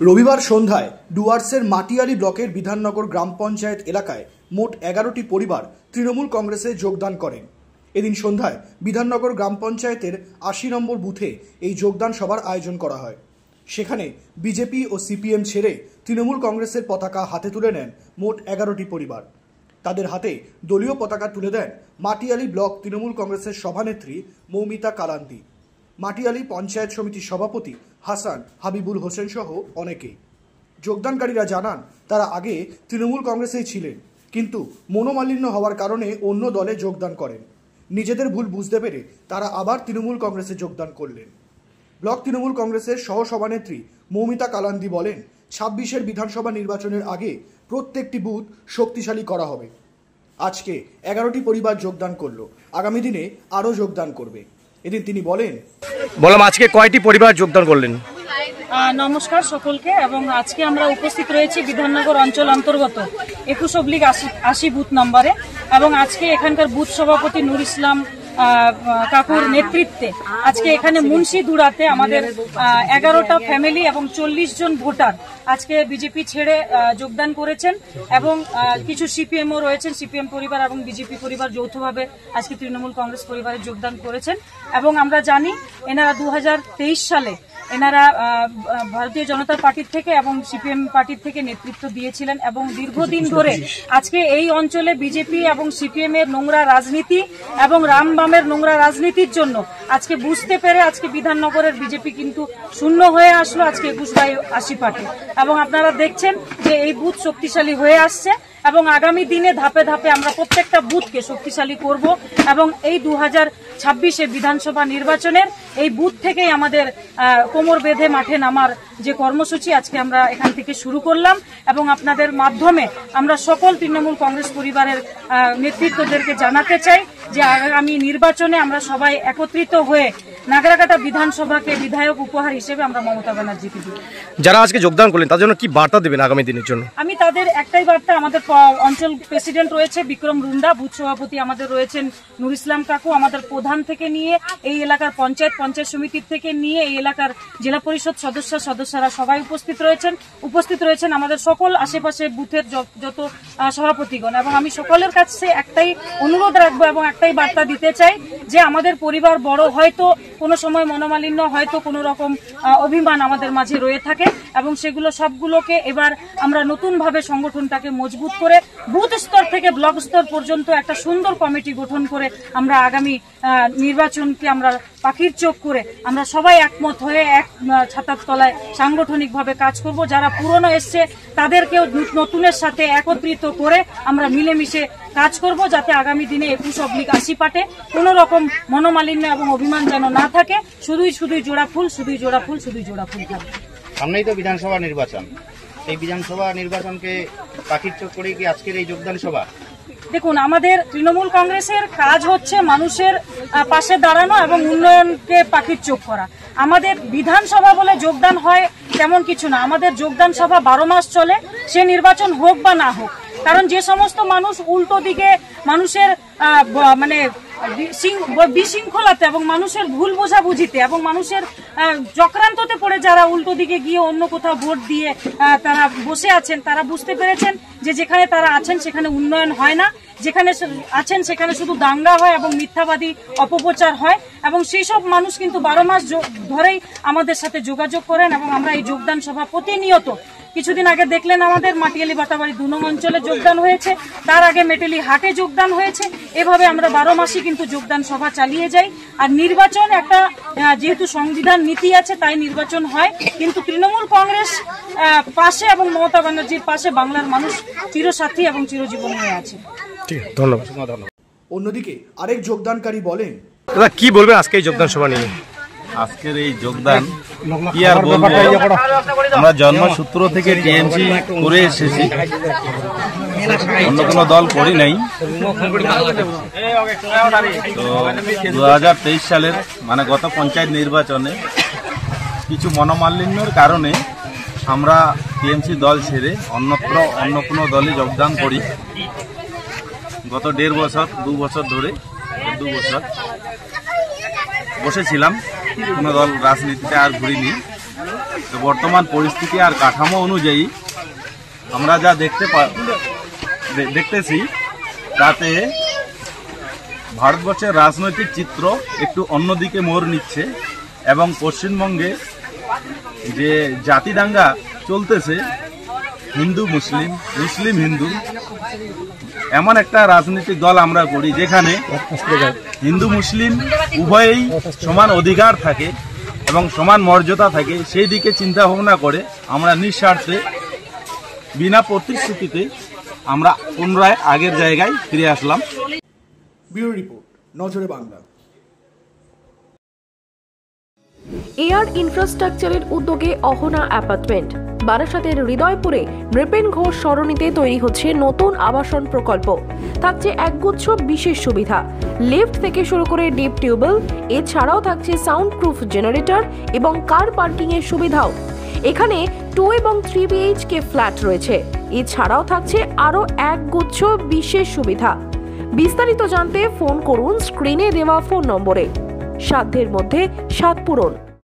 রবিবার সন্ধ্যায় ডুয়ার্সের মাটিয়ালি ব্লকের বিধাননগর গ্রাম পঞ্চায়েত এলাকায় মোট 11টি পরিবার তৃণমূল কংগ্রেসে যোগদান করেন। এদিন সন্ধ্যায় বিধাননগর গ্রাম পঞ্চায়েতের 80 নম্বর বুথে এই যোগদান সভার আয়োজন করা হয়। সেখানে বিজেপি ও সিপিএম ছেড়ে তৃণমূল কংগ্রেসের পতাকা হাতে তুলে নেন মোট 11টি পরিবার। তাদের হাতে দলীয় পতাকা তুলে দেন মাটিয়ালি ব্লক তৃণমূল কংগ্রেসের সভানেত্রী মৌমিতা কালান্তি, মাটিয়ালি পঞ্চায়েত সমিতির সভাপতি হাসান হাবিবুল হোসেন সহ অনেকেই। যোগদানকারীরা জানান তারা আগে তৃণমূল কংগ্রেসেই ছিলেন, কিন্তু মনোমালিন্য হওয়ার কারণে অন্য দলে যোগদান করেন। নিজেদের ভুল বুঝতে পেরে তারা আবার তৃণমূল কংগ্রেসে যোগদান করলেন। ব্লক তৃণমূল কংগ্রেসের সহসভানেত্রী মৌমিতা কালান্তি বলেন, 26-এর বিধানসভা নির্বাচনের আগে প্রত্যেকটি বুথ শক্তিশালী করা হবে। আজকে 11টি পরিবার যোগদান করলো, আগামী দিনে আরও যোগদান করবে। এদিন তিনি বলেন, আজকে কয়টি পরিবার যোগদান করলেন? নমস্কার সকলকে। এবং আজকে আমরা উপস্থিত রয়েছি বিধাননগর অঞ্চল অন্তর্গত 21/80 বুথ নম্বরে। এবং আজকে এখানকার বুথ সভাপতি নুর ইসলাম কাকুর নেতৃত্বে আজকে এখানে মুন্সিদুড়াতে আমাদের 11টা ফ্যামিলি এবং 40 জন ভোটার আজকে বিজেপি ছেড়ে যোগদান করেছেন। এবং কিছু সিপিএমও রয়েছেন, সিপিএম পরিবার এবং বিজেপি পরিবার যৌথভাবে আজকে তৃণমূল কংগ্রেস পরিবারে যোগদান করেছেন। এবং আমরা জানি এনারা 2023 সালে এনারা ভারতীয় জনতা পার্টির থেকে এবং সিপিএম পার্টির থেকে নেতৃত্ব দিয়েছিলেন। এবং দীর্ঘদিন ধরে আজকে এই অঞ্চলে বিজেপি এবং সিপিএম এর নোংরা রাজনীতি এবং রামবামের নোংরা রাজনীতির জন্য আজকে বুঝতে পেরে আজকে বিধাননগরের বিজেপি কিন্তু শূন্য হয়ে আসলো আজকে 21/80 পার্টি। এবং আপনারা দেখছেন যে এই বুথ শক্তিশালী হয়ে আসছে এবং আগামী দিনে ধাপে ধাপে আমরা প্রত্যেকটা বুথকে শক্তিশালী করব। এবং এই 2026-এর বিধানসভা নির্বাচনের এই বুথ থেকেই আমাদের কোমর বেঁধে মাঠে নামার যে কর্মসূচি আজকে আমরা এখান থেকে শুরু করলাম। এবং আপনাদের মাধ্যমে আমরা সকল তৃণমূল কংগ্রেস পরিবারের নেতৃত্বদেরকে জানাতে চাই যে আগামী নির্বাচনে আমরা সবাই একত্রিত হয়ে নাগরাকাটা বিধানসভাকে বিধায়ক উপহার হিসেবে আমরা মমতা ব্যানার্জিকে দিই। যারা আজকে যোগদান করলেন তাদের জন্য কি বার্তা দেবেন আগামী দিনের জন্য? আমি তাদের একটাই বার্তা, আমাদের অঞ্চল প্রেসিডেন্ট রয়েছে বিক্রম রুন্ডা, বুথ সভাপতি আমাদের রয়েছেন নুর ইসলাম কাকু, আমাদের প্রধান থেকে নিয়ে এই এলাকার পঞ্চায়েত সমিতির থেকে নিয়ে এই এলাকার জেলা পরিষদ সদস্যরা সবাই উপস্থিত রয়েছেন আমাদের সকল আশেপাশে বুথের যত সভাপতিগণ। এবং আমি সকলের কাছে একটাই অনুরোধ রাখবো এবং একটাই বার্তা দিতে চাই যে আমাদের পরিবার বড়, হয়তো কোনো সময় মনোমালিন্য, হয়তো কোনো রকম অভিমান আমাদের মাঝে রয়ে থাকে এবং সেগুলো সবগুলোকে এবার আমরা নতুনভাবে সংগঠনটাকে মজবুত করে বুথ স্তর থেকে ব্লক স্তর পর্যন্ত একটা সুন্দর কমিটি গঠন করে আমরা আগামী নির্বাচনকে আমরা পাখির চোখ করে আমরা সবাই একমত হয়ে এক ছাতার তলায় সাংগঠনিকভাবে কাজ করব। যারা পুরনো এসছে তাদেরকেও নতুনের সাথে একত্রিত করে আমরা মিলেমিশে কাজ করব, যাতে আগামী দিনে 21/80 পাটে কোনো রকম মনোমালিন্য এবং অভিমান যেন না থাকে। শুধুই জোড়া ফুল থাকে। সামনেই তো বিধানসভা নির্বাচন, এই বিধানসভা নির্বাচনকে পাখির চোখ করে কি আজকের এই যোগদান সভা? দেখুন, আমাদের তৃণমূল কংগ্রেসের কাজ হচ্ছে মানুষের পাশে দাঁড়ানো এবং উন্নয়নকে পাখির চোখ করা। আমাদের বিধানসভা বলে যোগদান হয় তেমন কিছু না, আমাদের যোগদান সভা 12 মাস চলে, সে নির্বাচন হোক বা না হোক। কারণ যে সমস্ত মানুষ উল্টো দিকে মানুষের মানে বিশৃঙ্খলাতে এবং মানুষের ভুল বোঝাবুঝিতে এবং মানুষের চক্রান্ততে পড়ে যারা উল্টো দিকে গিয়ে অন্য কোথাও ভোট দিয়ে তারা বসে আছেন, তারা বুঝতে পেরেছেন যে যেখানে তারা আছেন সেখানে উন্নয়ন হয় না, যেখানে আছেন সেখানে শুধু দাঙ্গা হয় এবং মিথ্যাবাদী অপপ্রচার হয়। এবং সেই সব মানুষ কিন্তু 12 মাস ধরেই আমাদের সাথে যোগাযোগ করেন এবং আমরা এই যোগদান সভা প্রতিনিয়ত, কিছুদিন আগে দেখলেন আমাদের মাটিয়ালি বাতাবাড়ি 2 নং অঞ্চলে যোগদান হয়েছে, তার আগে মেটেলি হাটে যোগদান হয়েছে। এভাবে আমরা 12 মাসই কিন্তু যোগদান সভা চালিয়ে যাই। আর নির্বাচন একটা, যেহেতু সংবিধান নীতি আছে তাই নির্বাচন হয়, কিন্তু তৃণমূল কংগ্রেস পাশে এবং মমতা ব্যানার্জির পাশে বাংলার মানুষ চিরসাথী এবং চিরজীবন হয়ে আছে। ধন্যবাদ। অন্যদিকে আরেক যোগদানকারী বলেন, কি বলবেন আজকে এই যোগদান সভা নিয়ে? আজকের এই যোগদান কি আর বলবো, আমরা জন্মসূত্র থেকে টিএমসি করে এসেছি, অন্য কোনো দল করি নাই। তো 2023 সালের মানে গত পঞ্চায়েত নির্বাচনে কিছু মনোমালিন্যের কারণে আমরা টিএমসি দল ছেড়ে অন্য কোনো দলে যোগদান করি। গত 1.5 বছর 2 বছর ধরে 2 বছর বসেছিলাম, কোনো দল রাজনীতিতে আর ঘুরিনি। তো বর্তমান পরিস্থিতি আর কাঠামো অনুযায়ী আমরা যা দেখতেছি তাতে ভারতবর্ষের রাজনৈতিক চিত্র একটু অন্যদিকে মোড় নিচ্ছে এবং পশ্চিমবঙ্গে যে জাতি দাঙ্গা চলতেছে, হিন্দু মুসলিম, মুসলিম হিন্দু, এমন একটা রাজনৈতিক দল আমরা করি যেখানে হিন্দু মুসলিম উভয়েই সমান অধিকার থাকে এবং সমান মর্যাদা থাকে। সেই দিকে চিন্তা ভাবনা করে আমরা নিঃস্বার্থে বিনা প্রতিশ্রুতিতে আমরা পুনরায় আগের জায়গায় ফিরে আসলাম। ব্যুরো রিপোর্ট, নজরে বাংলা। এয়ার ইনফ্রাস্ট্রাকচারের উদ্যোগে অহনা অ্যাপার্টমেন্ট বারাসাতের হৃদয়পুরে নৃপেন ঘোষ সরণিতে তৈরি হচ্ছে নতুন আবাসন প্রকল্প। থাকছে একগুচ্ছ বিশেষ সুবিধা, লিফট থেকে শুরু করে ডিপ টিউবওয়েল, এছাড়াও থাকছে সাউন্ড প্রুফ জেনারেটর এবং কার পার্কিং এর সুবিধাও। এখানে 2 এবং 3 BHK ফ্ল্যাট রয়েছে। এছাড়াও থাকছে আরও একগুচ্ছ বিশেষ সুবিধা। বিস্তারিত জানতে ফোন করুন স্ক্রিনে দেওয়া ফোন নম্বরে। সাধ্যের মধ্যে স্বাদ পূরণ।